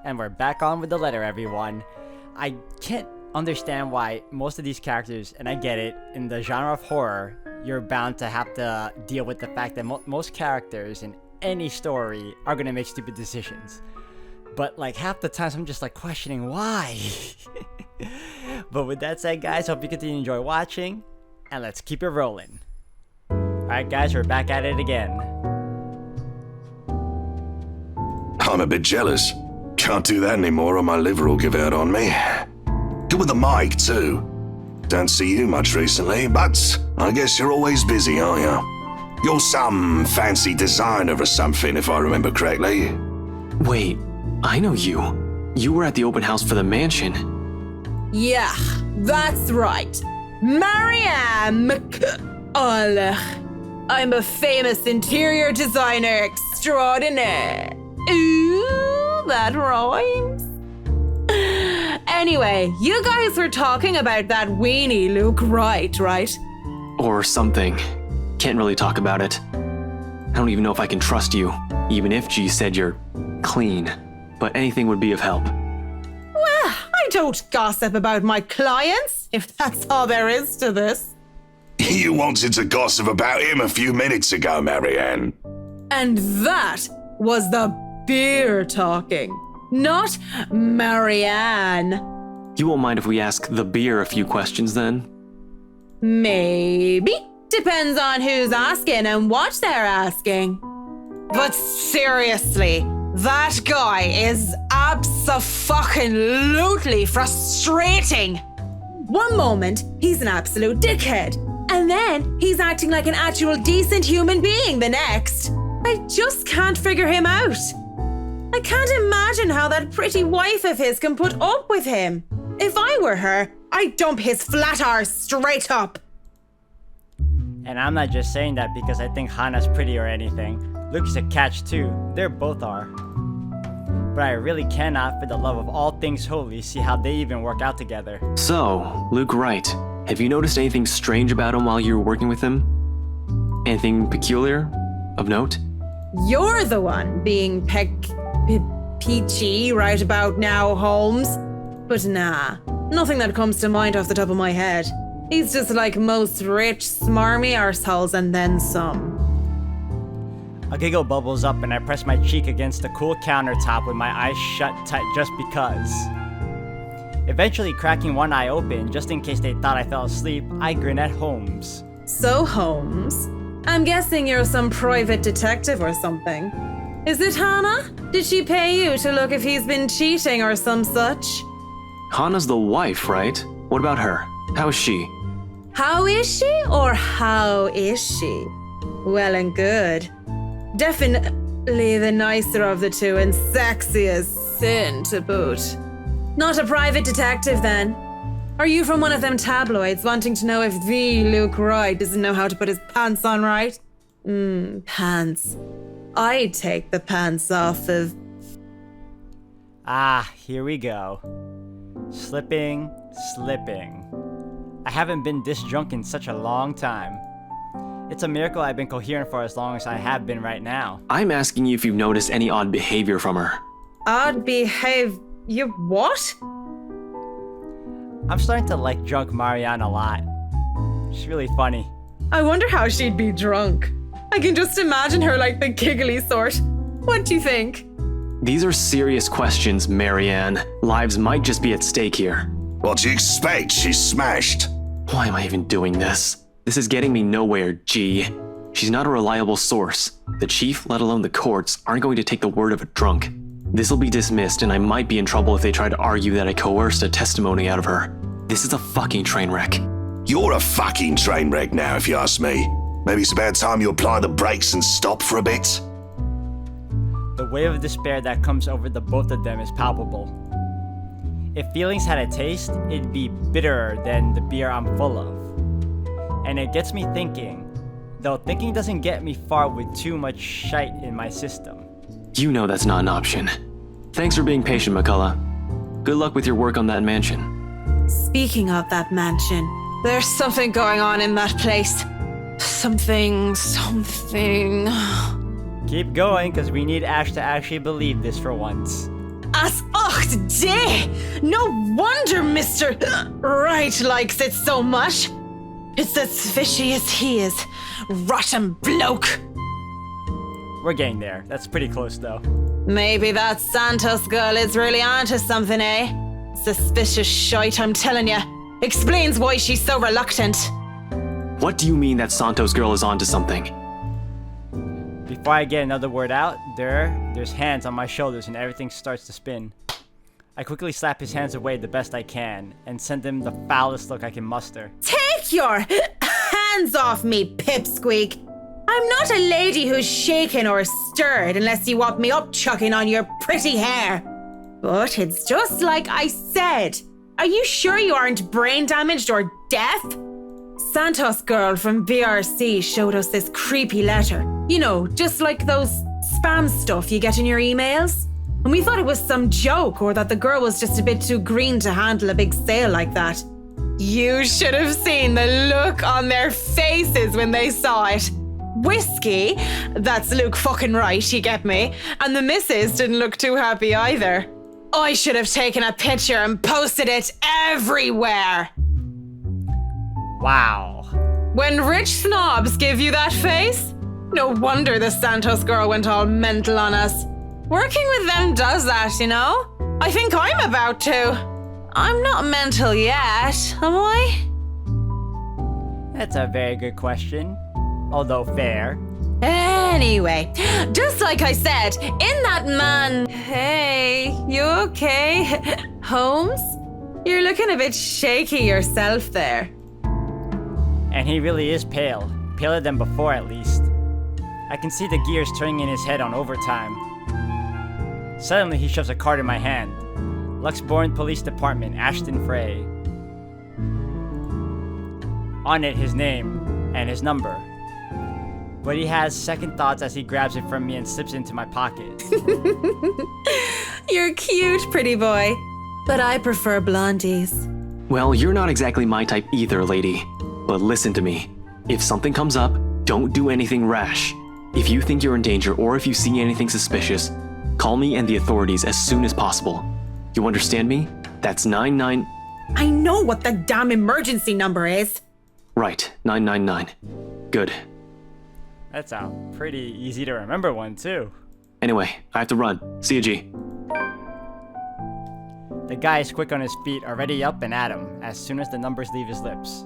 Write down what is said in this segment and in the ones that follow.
And we're back on with the letter, everyone. I can't understand why most of these characters, and I get it, in the genre of horror, you're bound to have to deal with the fact that most characters in any story are gonna make stupid decisions. But like half the times I'm just like questioning why. But with that said, guys, hope you continue to enjoy watching, and let's keep it rolling. Alright guys, we're back at it again. I'm a bit jealous. Can't do that anymore or my liver will give out on me. Good with the mic, too. Don't see you much recently, but I guess you're always busy, aren't you? You're some fancy designer or something, if I remember correctly. Wait, I know you. You were at the open house for the mansion. Yeah, that's right. Mariam. I'm a famous interior designer extraordinaire. Ooh, that rhymes. Anyway, you guys were talking about that weenie Luke Wright, right? Or something. Can't really talk about it. I don't even know if I can trust you, even if G said you're clean. But anything would be of help. Well, I don't gossip about my clients, if that's all there is to this. You wanted to gossip about him a few minutes ago, Marianne. And that was the beer talking, not Marianne. You won't mind if we ask the beer a few questions then? Maybe. Depends on who's asking and what they're asking. But seriously, that guy is abso-fucking-lutely frustrating. One moment, he's an absolute dickhead. And then he's acting like an actual decent human being the next. I just can't figure him out. I can't imagine how that pretty wife of his can put up with him. If I were her, I'd dump his flat arse straight up. And I'm not just saying that because I think Hannah's pretty or anything. Luke is a catch too. They both are. But I really cannot, for the love of all things holy, see how they even work out together. So, Luke Wright, have you noticed anything strange about him while you were working with him? Anything peculiar? Of note? You're the one being peachy right about now, Holmes. But nah, nothing that comes to mind off the top of my head. He's just like most rich, smarmy arseholes and then some. A giggle bubbles up and I press my cheek against the cool countertop with my eyes shut tight just because. Eventually cracking one eye open, just in case they thought I fell asleep, I grin at Holmes. So, Holmes, I'm guessing you're some private detective or something. Is it Hannah? Did she pay you to look if he's been cheating or some such? Hannah's the wife, right? What about her? How is she? How is she or how is she? Well and good. Definitely the nicer of the two and sexy as sin to boot. Not a private detective then? Are you from one of them tabloids wanting to know if the Luke Wright doesn't know how to put his pants on right? Pants. I'd take the pants off of... Ah, here we go. Slipping. I haven't been this drunk in such a long time. It's a miracle I've been coherent for as long as I have been right now. I'm asking you if you've noticed any odd behavior from her. Odd behavior? What? I'm starting to like drunk Marianne a lot. She's really funny. I wonder how she'd be drunk. I can just imagine her like the giggly sort. What do you think? These are serious questions, Marianne. Lives might just be at stake here. What do you expect? She's smashed. Why am I even doing this? This is getting me nowhere, G. She's not a reliable source. The chief, let alone the courts, aren't going to take the word of a drunk. This'll be dismissed, and I might be in trouble if they try to argue that I coerced a testimony out of her. This is a fucking train wreck. You're a fucking train wreck now, if you ask me. Maybe it's about time you apply the brakes and stop for a bit. The wave of despair that comes over the both of them is palpable. If feelings had a taste, it'd be bitterer than the beer I'm full of. And it gets me thinking, though thinking doesn't get me far with too much shite in my system. You know that's not an option. Thanks for being patient, McCullough. Good luck with your work on that mansion. Speaking of that mansion, there's something going on in that place. Something. Keep going, because we need Ash to actually believe this for once. As next day. No wonder Mr. Right likes it so much. It's as fishy as he is. Rotten bloke. We're getting there. That's pretty close, though. Maybe that Santos girl is really onto something, eh? Suspicious shite, I'm telling ya. Explains why she's so reluctant. What do you mean that Santos girl is onto something? Before I get another word out, there's hands on my shoulders and everything starts to spin. I quickly slap his hands away the best I can and send him the foulest look I can muster. Take your hands off me, pipsqueak. I'm not a lady who's shaken or stirred unless you want me up-chucking on your pretty hair. But it's just like I said. Are you sure you aren't brain damaged or deaf? Santos girl from BRC showed us this creepy letter. You know, just like those spam stuff you get in your emails. And we thought it was some joke or that the girl was just a bit too green to handle a big sale like that. You should have seen the look on their faces when they saw it. Whiskey, that's Luke fucking right, you get me? And the missus didn't look too happy either. I should have taken a picture and posted it everywhere. Wow. When rich snobs give you that face, no wonder the Santos girl went all mental on us. Working with them does that, you know? I think I'm about to. I'm not mental yet, am I? That's a very good question. Although fair. Anyway, just like I said, in that man... Hey, you okay? Holmes? You're looking a bit shaky yourself there. And he really is pale. Paler than before, at least. I can see the gears turning in his head on overtime. Suddenly, he shoves a card in my hand. Luxbourne Police Department, Ashton Frey. On it, his name and his number. But he has second thoughts as he grabs it from me and slips it into my pocket. You're cute, pretty boy. But I prefer blondies. Well, you're not exactly my type either, lady. But listen to me. If something comes up, don't do anything rash. If you think you're in danger or if you see anything suspicious, call me and the authorities as soon as possible. You understand me? That's 99... I know what the damn emergency number is. Right, 999. Good. That's a pretty easy to remember one, too. Anyway, I have to run. See you, G. The guy is quick on his feet, already up and at him, as soon as the numbers leave his lips.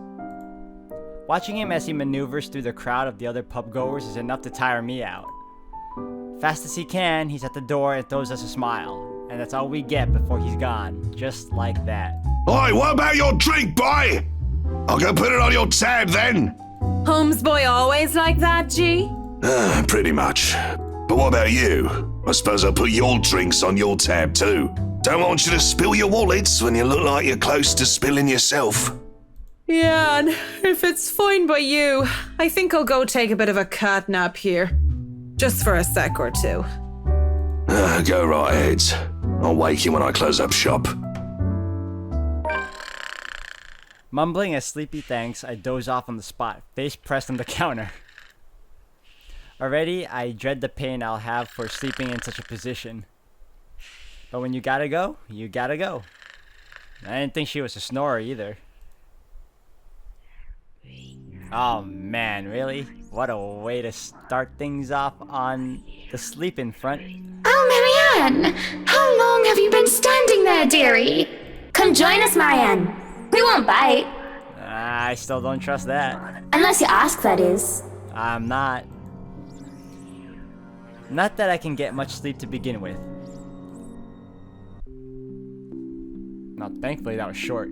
Watching him as he maneuvers through the crowd of the other pub goers is enough to tire me out. Fast as he can, he's at the door and throws us a smile. And that's all we get before he's gone, just like that. Oi, what about your drink, boy? I'll go put it on your tab then. Holmes boy always like that, G? Pretty much. But what about you? I suppose I'll put your drinks on your tab too. Don't want you to spill your wallets when you look like you're close to spilling yourself. Yeah, and if it's fine by you, I think I'll go take a bit of a cat nap here. Just for a sec or two. Go right ahead. I'll wake you when I close up shop. Mumbling a sleepy thanks, I doze off on the spot, face pressed on the counter. Already, I dread the pain I'll have for sleeping in such a position. But when you gotta go, you gotta go. I didn't think she was a snorer either. Oh man, really? What a way to start things off on the sleeping front. Oh, Marianne! How long have you been standing there, dearie? Come join us, Marianne. We won't bite. I still don't trust that. Unless you ask, that is. I'm not. Not that I can get much sleep to begin with. Now, thankfully that was short.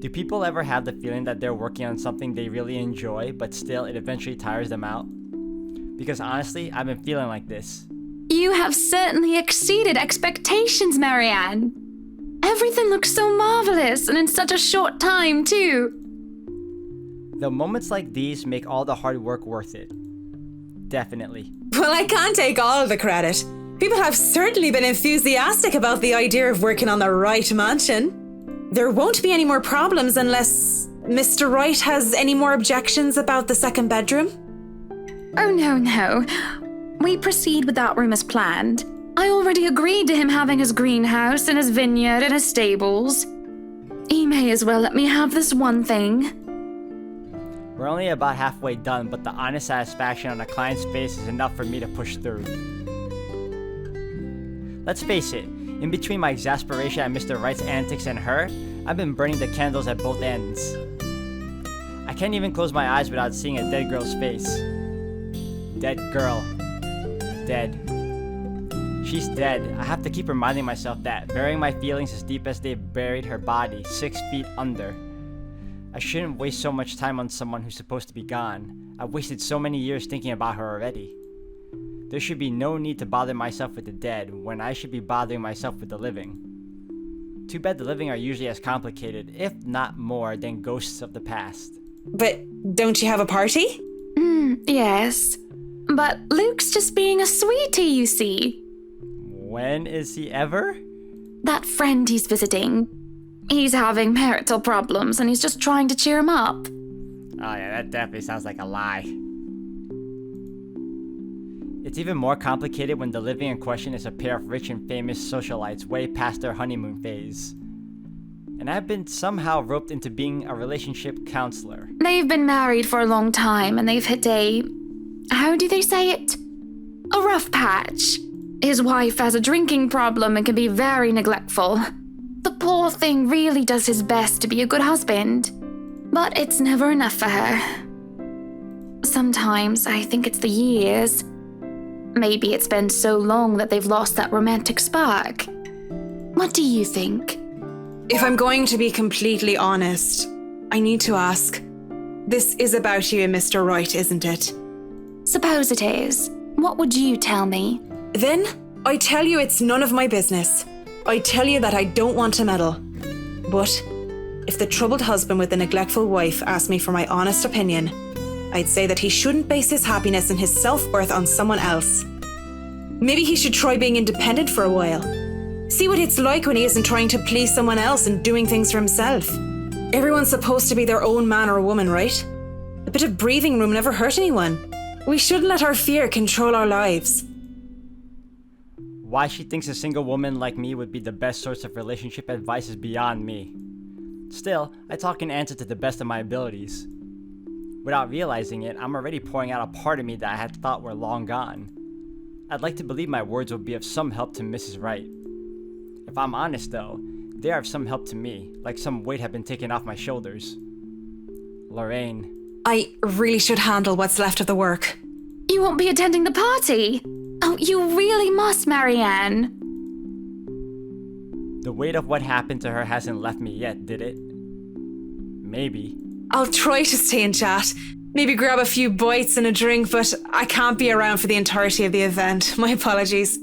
Do people ever have the feeling that they're working on something they really enjoy, but still it eventually tires them out? Because honestly, I've been feeling like this. You have certainly exceeded expectations, Marianne. Everything looks so marvelous, and in such a short time, too. The moments like these make all the hard work worth it. Definitely. Well, I can't take all the credit. People have certainly been enthusiastic about the idea of working on the Wright mansion. There won't be any more problems unless Mr. Wright has any more objections about the second bedroom. Oh, no. We proceed with that room as planned. I already agreed to him having his greenhouse and his vineyard and his stables. He may as well let me have this one thing. We're only about halfway done, but the honest satisfaction on a client's face is enough for me to push through. Let's face it, in between my exasperation at Mr. Wright's antics and her, I've been burning the candles at both ends. I can't even close my eyes without seeing a dead girl's face. Dead girl. Dead. She's dead. I have to keep reminding myself that, burying my feelings as deep as they've buried her body, 6 feet under. I shouldn't waste so much time on someone who's supposed to be gone. I've wasted so many years thinking about her already. There should be no need to bother myself with the dead when I should be bothering myself with the living. Too bad the living are usually as complicated, if not more, than ghosts of the past. But don't you have a party? Yes. But Luke's just being a sweetie, you see. When is he ever? That friend he's visiting. He's having marital problems and he's just trying to cheer him up. Oh yeah, that definitely sounds like a lie. It's even more complicated when the living in question is a pair of rich and famous socialites way past their honeymoon phase. And I've been somehow roped into being a relationship counselor. They've been married for a long time and they've hit a... how do they say it? A rough patch. His wife has a drinking problem and can be very neglectful. The poor thing really does his best to be a good husband. But it's never enough for her. Sometimes I think it's the years. Maybe it's been so long that they've lost that romantic spark. What do you think? If I'm going to be completely honest, I need to ask. This is about you and Mr. Wright, isn't it? Suppose it is. What would you tell me? Then, I tell you it's none of my business. I tell you that I don't want to meddle. But, if the troubled husband with the neglectful wife asked me for my honest opinion, I'd say that he shouldn't base his happiness and his self-worth on someone else. Maybe he should try being independent for a while. See what it's like when he isn't trying to please someone else and doing things for himself. Everyone's supposed to be their own man or woman, right? A bit of breathing room never hurt anyone. We shouldn't let our fear control our lives. Why she thinks a single woman like me would be the best source of relationship advice is beyond me. Still, I talk and answer to the best of my abilities. Without realizing it, I'm already pouring out a part of me that I had thought were long gone. I'd like to believe my words will be of some help to Mrs. Wright. If I'm honest though, they are of some help to me, like some weight had been taken off my shoulders. Lorraine. I really should handle what's left of the work. You won't be attending the party? Oh, you really must, Marianne. The weight of what happened to her hasn't left me yet, did it? Maybe. I'll try to stay and chat. Maybe grab a few bites and a drink, but I can't be around for the entirety of the event. My apologies.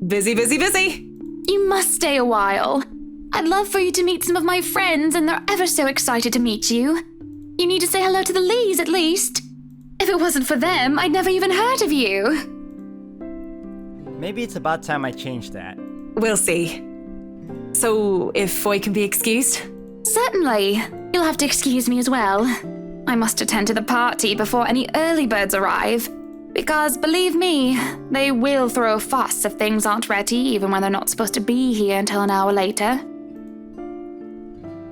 Busy, busy, busy. You must stay a while. I'd love for you to meet some of my friends, and they're ever so excited to meet you. You need to say hello to the Lees, at least. If it wasn't for them, I'd never even heard of you. Maybe it's about time I changed that. We'll see. So, if I can be excused? Certainly. You'll have to excuse me as well. I must attend to the party before any early birds arrive. Because, believe me, they will throw a fuss if things aren't ready, even when they're not supposed to be here until an hour later.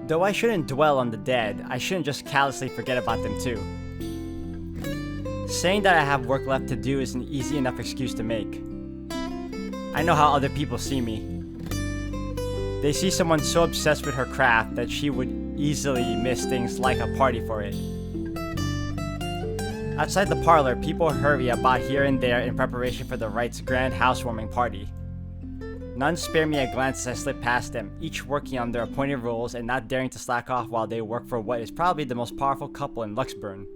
Though I shouldn't dwell on the dead, I shouldn't just callously forget about them too. Saying that I have work left to do is an easy enough excuse to make. I know how other people see me. They see someone so obsessed with her craft that she would easily miss things like a party for it. Outside the parlor, people hurry about here and there in preparation for the Wright's grand housewarming party. None spare me a glance as I slip past them, each working on their appointed roles and not daring to slack off while they work for what is probably the most powerful couple in Luxburn.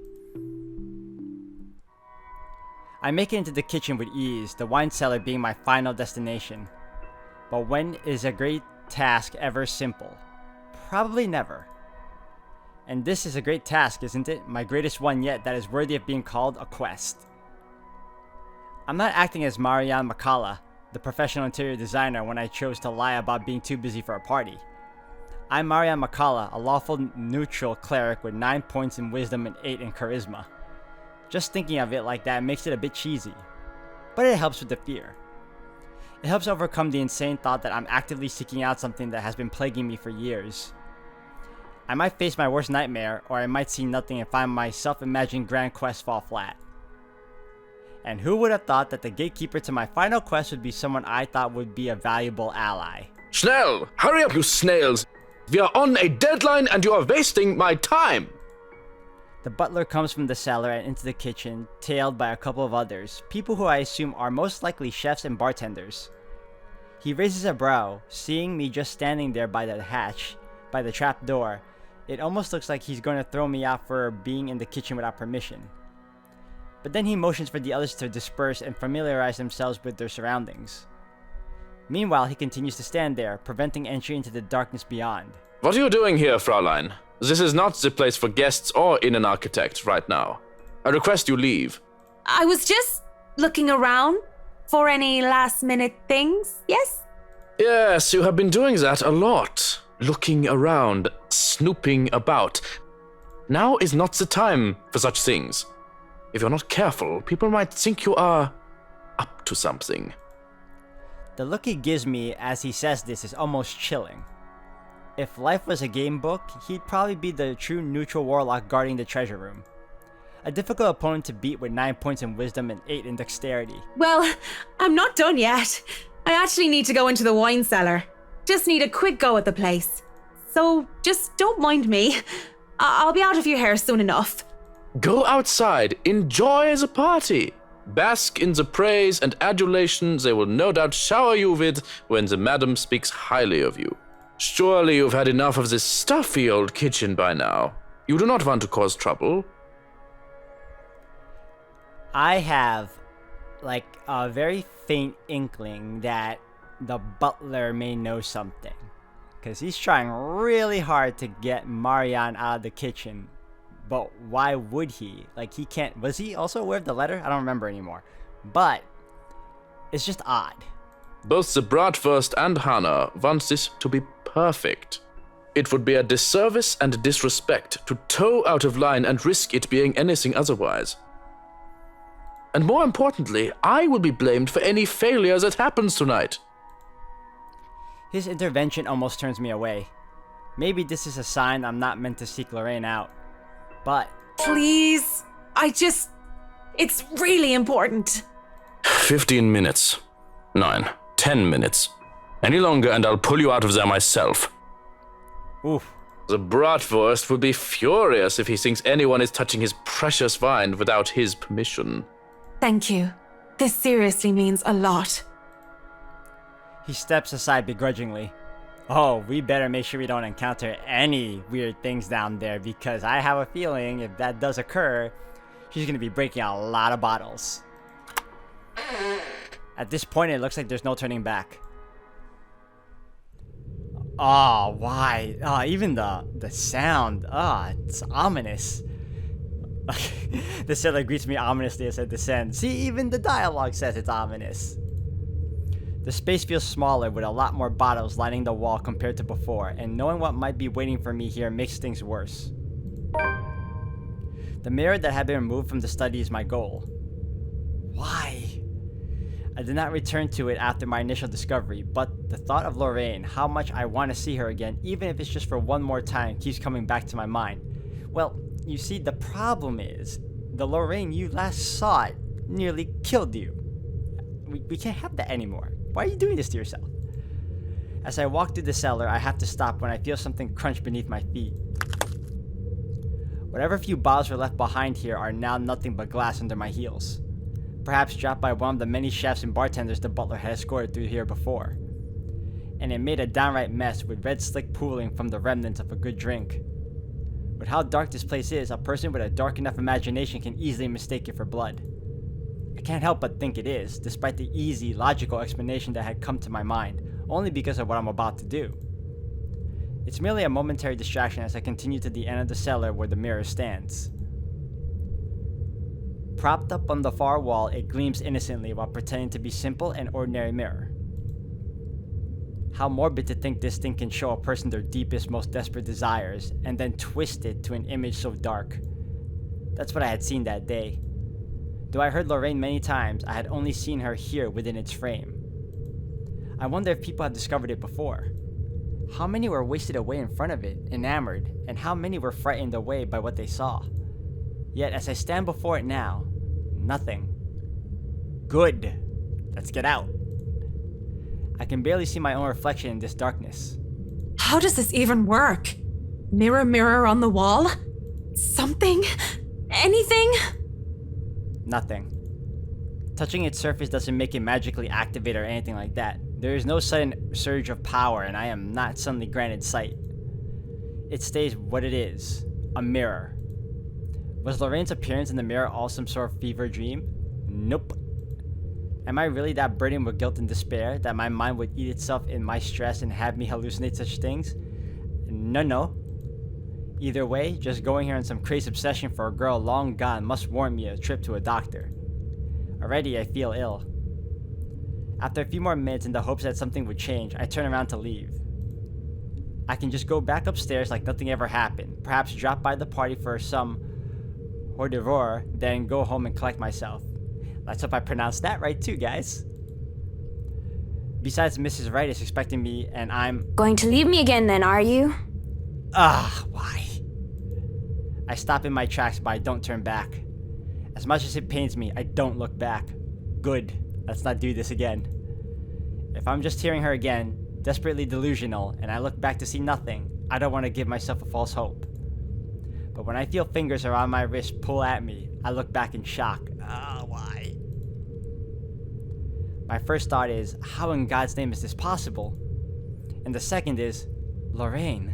I make it into the kitchen with ease, the wine cellar being my final destination. But when is a great task ever simple? Probably never. And this is a great task, isn't it? My greatest one yet that is worthy of being called a quest. I'm not acting as Mariam Makala, the professional interior designer, when I chose to lie about being too busy for a party. I'm Mariam Makala, a lawful neutral cleric with 9 points in wisdom and 8 in charisma. Just thinking of it like that makes it a bit cheesy, but it helps with the fear. It helps overcome the insane thought that I'm actively seeking out something that has been plaguing me for years. I might face my worst nightmare, or I might see nothing and find my self-imagined grand quest fall flat. And who would have thought that the gatekeeper to my final quest would be someone I thought would be a valuable ally? Schnell! Hurry up, you snails! We are on a deadline and you are wasting my time! The butler comes from the cellar and into the kitchen, tailed by a couple of others, people who I assume are most likely chefs and bartenders. He raises a brow, seeing me just standing there by the hatch, by the trap door. It almost looks like he's going to throw me out for being in the kitchen without permission. But then he motions for the others to disperse and familiarize themselves with their surroundings. Meanwhile, he continues to stand there, preventing entry into the darkness beyond. What are you doing here, Fraulein? This is not the place for guests or in an architect right now. I request you leave. I was just looking around for any last-minute things, yes? Yes, you have been doing that a lot. Looking around, snooping about. Now is not the time for such things. If you're not careful, people might think you are up to something. The look he gives me as he says this is almost chilling. If life was a game book, he'd probably be the true neutral warlock guarding the treasure room. A difficult opponent to beat with 9 points in wisdom and 8 in dexterity. Well, I'm not done yet. I actually need to go into the wine cellar. Just need a quick go at the place. So just don't mind me. I'll be out of your hair soon enough. Go outside, enjoy the party. Bask in the praise and adulation they will no doubt shower you with when the madam speaks highly of you. Surely you've had enough of this stuffy old kitchen by now. You do not want to cause trouble. I have, like, a very faint inkling that the butler may know something. Because he's trying really hard to get Mariam out of the kitchen. But why would he? Like, he can't... Was he also aware of the letter? I don't remember anymore. But it's just odd. Both the Bratwurst and Hannah want this to be perfect. It would be a disservice and disrespect to toe out of line and risk it being anything otherwise. And more importantly, I will be blamed for any failure that happens tonight. His intervention almost turns me away. Maybe this is a sign I'm not meant to seek Lorraine out. But... Please, it's really important. 15 minutes. 9, 10 minutes. Any longer and I'll pull you out of there myself. Oof. The Bratwurst will be furious if he thinks anyone is touching his precious wine without his permission. Thank you. This seriously means a lot. He steps aside begrudgingly. Oh, we better make sure we don't encounter any weird things down there, because I have a feeling if that does occur, she's gonna be breaking a lot of bottles. At this point, it looks like there's no turning back. Oh, why? Oh, even the sound. Oh, it's ominous. The cellar greets me ominously as I descend. See, even the dialogue says it's ominous. The space feels smaller with a lot more bottles lining the wall compared to before, and knowing what might be waiting for me here makes things worse. The mirror that had been removed from the study is my goal. Why? I did not return to it after my initial discovery, but the thought of Lorraine, how much I want to see her again, even if it's just for one more time, keeps coming back to my mind. Well, you see, the problem is, the Lorraine you last saw nearly killed you. We can't have that anymore. Why are you doing this to yourself? As I walk through the cellar, I have to stop when I feel something crunch beneath my feet. Whatever few bottles were left behind here are now nothing but glass under my heels. Perhaps dropped by one of the many chefs and bartenders the butler had escorted through here before. And it made a downright mess with red slick pooling from the remnants of a good drink. With how dark this place is, a person with a dark enough imagination can easily mistake it for blood. I can't help but think it is, despite the easy, logical explanation that had come to my mind, only because of what I'm about to do. It's merely a momentary distraction as I continue to the end of the cellar where the mirror stands. Propped up on the far wall, it gleams innocently while pretending to be simple and ordinary mirror. How morbid to think this thing can show a person their deepest, most desperate desires, and then twist it to an image so dark. That's what I had seen that day. Though I heard Lorraine many times, I had only seen her here within its frame. I wonder if people have discovered it before. How many were wasted away in front of it, enamored, and how many were frightened away by what they saw? Yet as I stand before it now, nothing. Good. Let's get out. I can barely see my own reflection in this darkness. How does this even work? Mirror, mirror on the wall? Something? Anything? Nothing. Touching its surface doesn't make it magically activate or anything like that. There is no sudden surge of power, and I am not suddenly granted sight. It stays what it is, a mirror. Was Lorraine's appearance in the mirror all some sort of fever dream? Nope. Am I really that burdened with guilt and despair that my mind would eat itself in my stress and have me hallucinate such things? No. Either way, just going here on some crazy obsession for a girl long gone must warrant me a trip to a doctor. Already I feel ill. After a few more minutes in the hopes that something would change, I turn around to leave. I can just go back upstairs like nothing ever happened, perhaps drop by the party for some hors d'oeuvre, then go home and collect myself. Let's hope I pronounced that right too, guys. Besides, Mrs. Wright is expecting me and I'm... Going to leave me again then, are you? Why? I stop in my tracks, but I don't turn back. As much as it pains me, I don't look back. Good. Let's not do this again. If I'm just hearing her again, desperately delusional, and I look back to see nothing, I don't want to give myself a false hope. But when I feel fingers around my wrist pull at me, I look back in shock. Why? My first thought is, how in God's name is this possible? And the second is, Lorraine.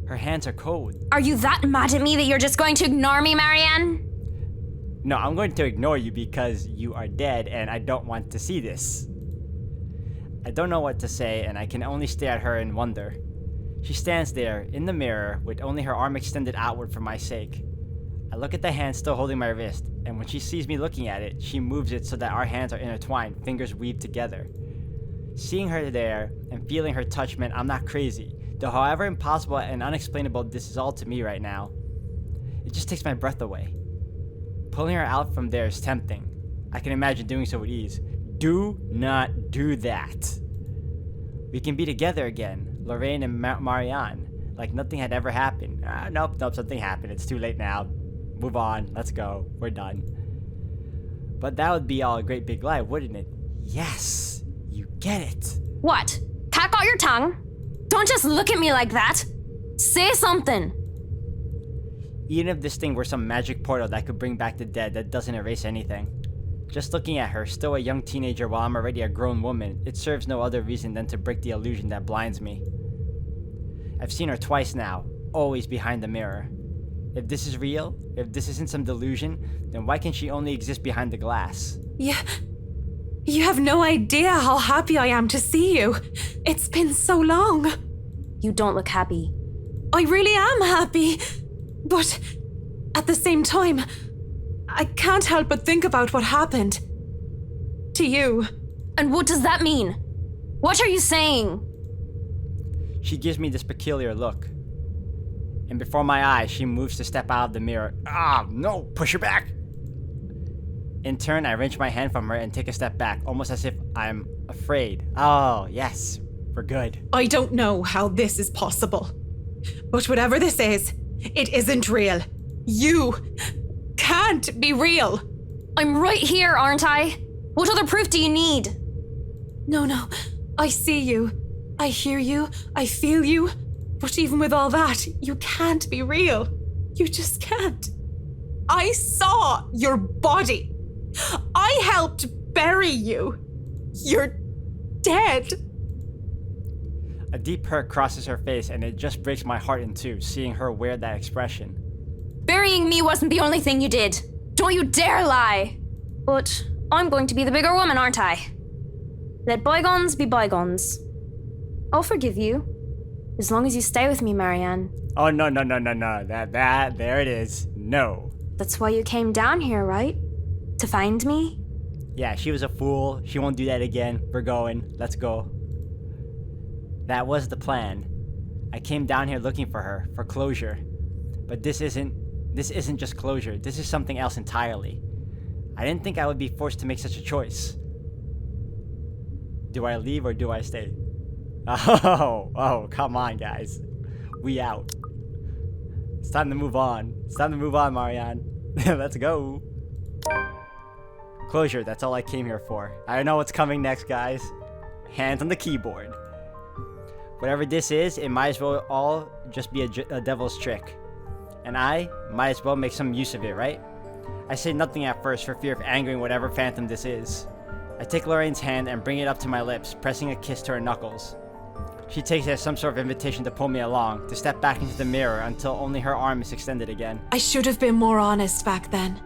Her hands are cold. Are you that mad at me that you're just going to ignore me, Marianne? No, I'm going to ignore you because you are dead and I don't want to see this. I don't know what to say and I can only stare at her in wonder. She stands there, in the mirror, with only her arm extended outward for my sake. I look at the hand still holding my wrist, and when she sees me looking at it, she moves it so that our hands are intertwined, fingers weaved together. Seeing her there and feeling her touch meant I'm not crazy, though however impossible and unexplainable this is all to me right now. It just takes my breath away. Pulling her out from there is tempting. I can imagine doing so with ease. Do not do that. We can be together again, Lorraine and Marianne, like nothing had ever happened. Nope, something happened. It's too late now. Move on. Let's go. We're done. But that would be all a great big lie, wouldn't it? Yes, you get it. What? Tack out your tongue? Don't just look at me like that. Say something. Even if this thing were some magic portal that could bring back the dead, that doesn't erase anything. Just looking at her, still a young teenager while I'm already a grown woman, it serves no other reason than to break the illusion that blinds me. I've seen her twice now, always behind the mirror. If this is real, if this isn't some delusion, then why can she only exist behind the glass? Yeah. You have no idea how happy I am to see you. It's been so long. You don't look happy. I really am happy. But at the same time, I can't help but think about what happened. To you. And what does that mean? What are you saying? She gives me this peculiar look. And before my eyes, she moves to step out of the mirror. No, push her back! In turn, I wrench my hand from her and take a step back, almost as if I'm afraid. Oh, yes, we're good. I don't know how this is possible. But whatever this is, it isn't real. You can't be real. I'm right here, aren't I? What other proof do you need? No. I see you. I hear you. I feel you. But even with all that, you can't be real. You just can't. I saw your body. I helped bury you. You're dead. A deep hurt crosses her face and it just breaks my heart in two, seeing her wear that expression. Burying me wasn't the only thing you did. Don't you dare lie. But I'm going to be the bigger woman, aren't I? Let bygones be bygones. I'll forgive you. As long as you stay with me, Marianne. Oh, no. There it is. No. That's why you came down here, right? To find me? Yeah, she was a fool. She won't do that again. We're going. Let's go. That was the plan. I came down here looking for her, for closure. But this isn't just closure. This is something else entirely. I didn't think I would be forced to make such a choice. Do I leave or do I stay? Oh, come on, guys. We out. It's time to move on. It's time to move on, Mariam. Let's go. Closure, that's all I came here for. I know what's coming next, guys. Hands on the keyboard. Whatever this is, it might as well all just be a devil's trick. And I might as well make some use of it, right? I say nothing at first for fear of angering whatever phantom this is. I take Lorraine's hand and bring it up to my lips, pressing a kiss to her knuckles. She takes it as some sort of invitation to pull me along, to step back into the mirror until only her arm is extended again. I should have been more honest back then,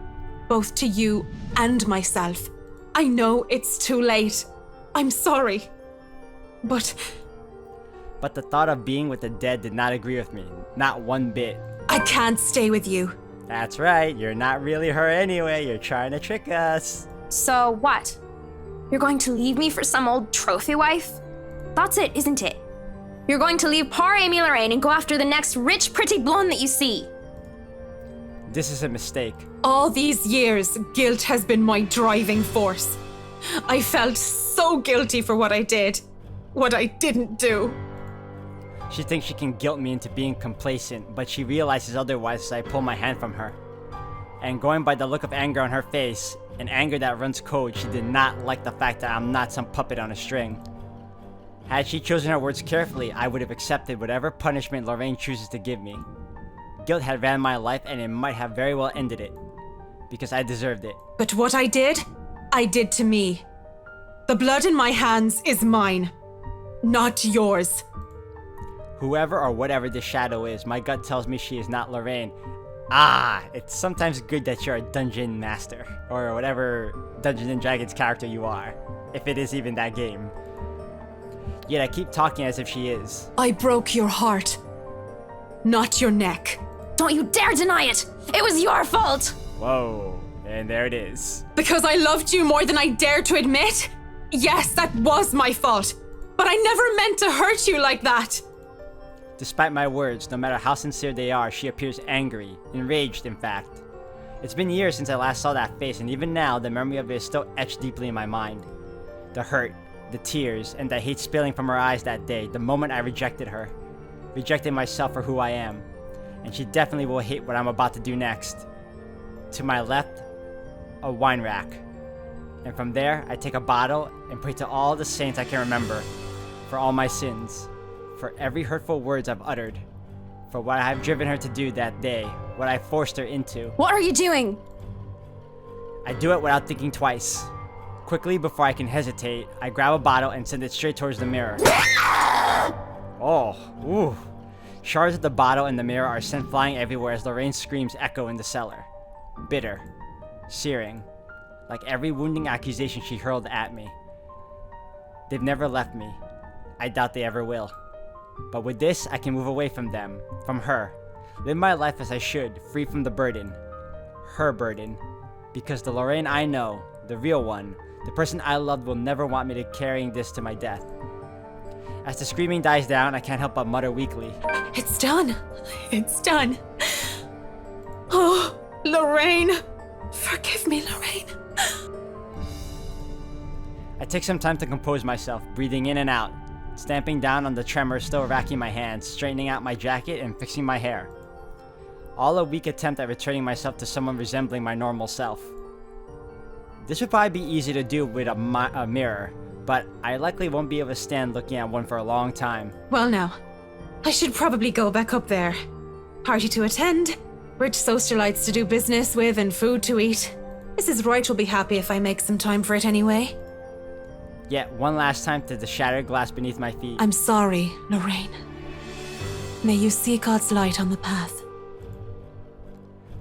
both to you and myself. I know it's too late. I'm sorry. But the thought of being with the dead did not agree with me, not one bit. I can't stay with you. That's right, you're not really her anyway, you're trying to trick us. So what? You're going to leave me for some old trophy wife? That's it, isn't it? You're going to leave poor Amy Lorraine and go after the next rich, pretty blonde that you see. This is a mistake. All these years, guilt has been my driving force. I felt so guilty for what I did, what I didn't do. She thinks she can guilt me into being complacent, but she realizes otherwise as I pull my hand from her. And going by the look of anger on her face, an anger that runs cold, she did not like the fact that I'm not some puppet on a string. Had she chosen her words carefully, I would have accepted whatever punishment Lorraine chooses to give me. Guilt had ran my life and it might have very well ended it. Because I deserved it. But what I did to me. The blood in my hands is mine, not yours. Whoever or whatever this shadow is, my gut tells me she is not Lorraine. It's sometimes good that you're a dungeon master, or whatever Dungeons & Dragons character you are, if it is even that game. Yet I keep talking as if she is. I broke your heart, not your neck. Don't you dare deny it! It was your fault! Whoa, and there it is. Because I loved you more than I dared to admit? Yes, that was my fault. But I never meant to hurt you like that. Despite my words, no matter how sincere they are, she appears angry, enraged in fact. It's been years since I last saw that face, and even now, the memory of it is still etched deeply in my mind. The hurt, the tears, and the hate spilling from her eyes that day, the moment I rejected her. Rejected myself for who I am. And she definitely will hate what I'm about to do next. To my left, a wine rack. And from there, I take a bottle and pray to all the saints I can remember, for all my sins. For every hurtful words I've uttered, for what I have driven her to do that day, what I forced her into. What are you doing? I do it without thinking twice. Quickly, before I can hesitate, I grab a bottle and send it straight towards the mirror. Ooh. Shards of the bottle and the mirror are sent flying everywhere as Lorraine's screams echo in the cellar. Bitter, searing, like every wounding accusation she hurled at me. They've never left me. I doubt they ever will. But with this, I can move away from them, from her. Live my life as I should, free from the burden. Her burden. Because the Lorraine I know, the real one, the person I loved will never want me to carrying this to my death. As the screaming dies down, I can't help but mutter weakly. It's done. It's done. Oh, Lorraine. Forgive me, Lorraine. I take some time to compose myself, breathing in and out. Stamping down on the tremor still racking my hands, straightening out my jacket and fixing my hair. All a weak attempt at returning myself to someone resembling my normal self. This would probably be easy to do with a mirror, but I likely won't be able to stand looking at one for a long time. Well now, I should probably go back up there. Party to attend, rich socialites to do business with, and food to eat. Mrs. Wright will be happy if I make some time for it anyway. Yet one last time to the shattered glass beneath my feet. I'm sorry, Lorraine. May you see God's light on the path.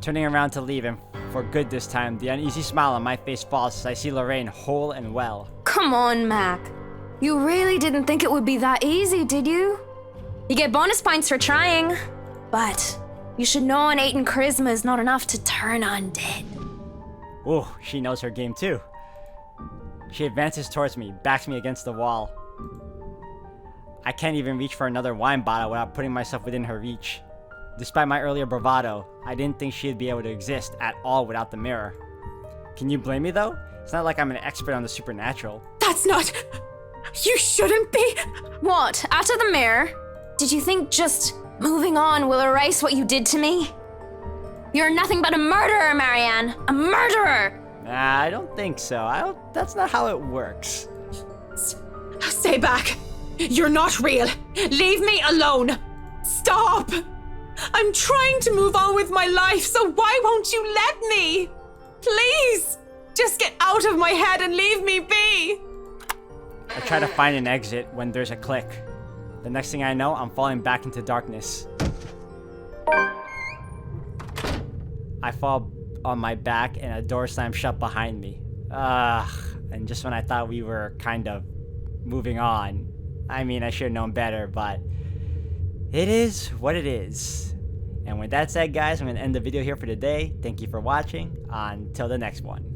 Turning around to leave, and for good this time, the uneasy smile on my face falls as I see Lorraine whole and well. Come on, Mac. You really didn't think it would be that easy, did you? You get bonus points for trying. But you should know innate charisma is not enough to turn undead. Ooh, she knows her game too. She advances towards me, backs me against the wall. I can't even reach for another wine bottle without putting myself within her reach. Despite my earlier bravado, I didn't think she'd be able to exist at all without the mirror. Can you blame me though? It's not like I'm an expert on the supernatural. That's not... You shouldn't be. What? Out of the mirror? Did you think just moving on will erase what you did to me? You're nothing but a murderer, Marianne. A murderer! Nah, I don't think so. That's not how it works. Stay back. You're not real. Leave me alone. Stop. I'm trying to move on with my life, so why won't you let me? Please, just get out of my head and leave me be. I try to find an exit when there's a click. The next thing I know, I'm falling back into darkness. I fall on my back and a door slams shut behind me. And just when I thought we were kind of moving on, I mean, I should have known better, but it is what it is. And with that said, guys, I'm going to end the video here for today. Thank you for watching. Until the next one.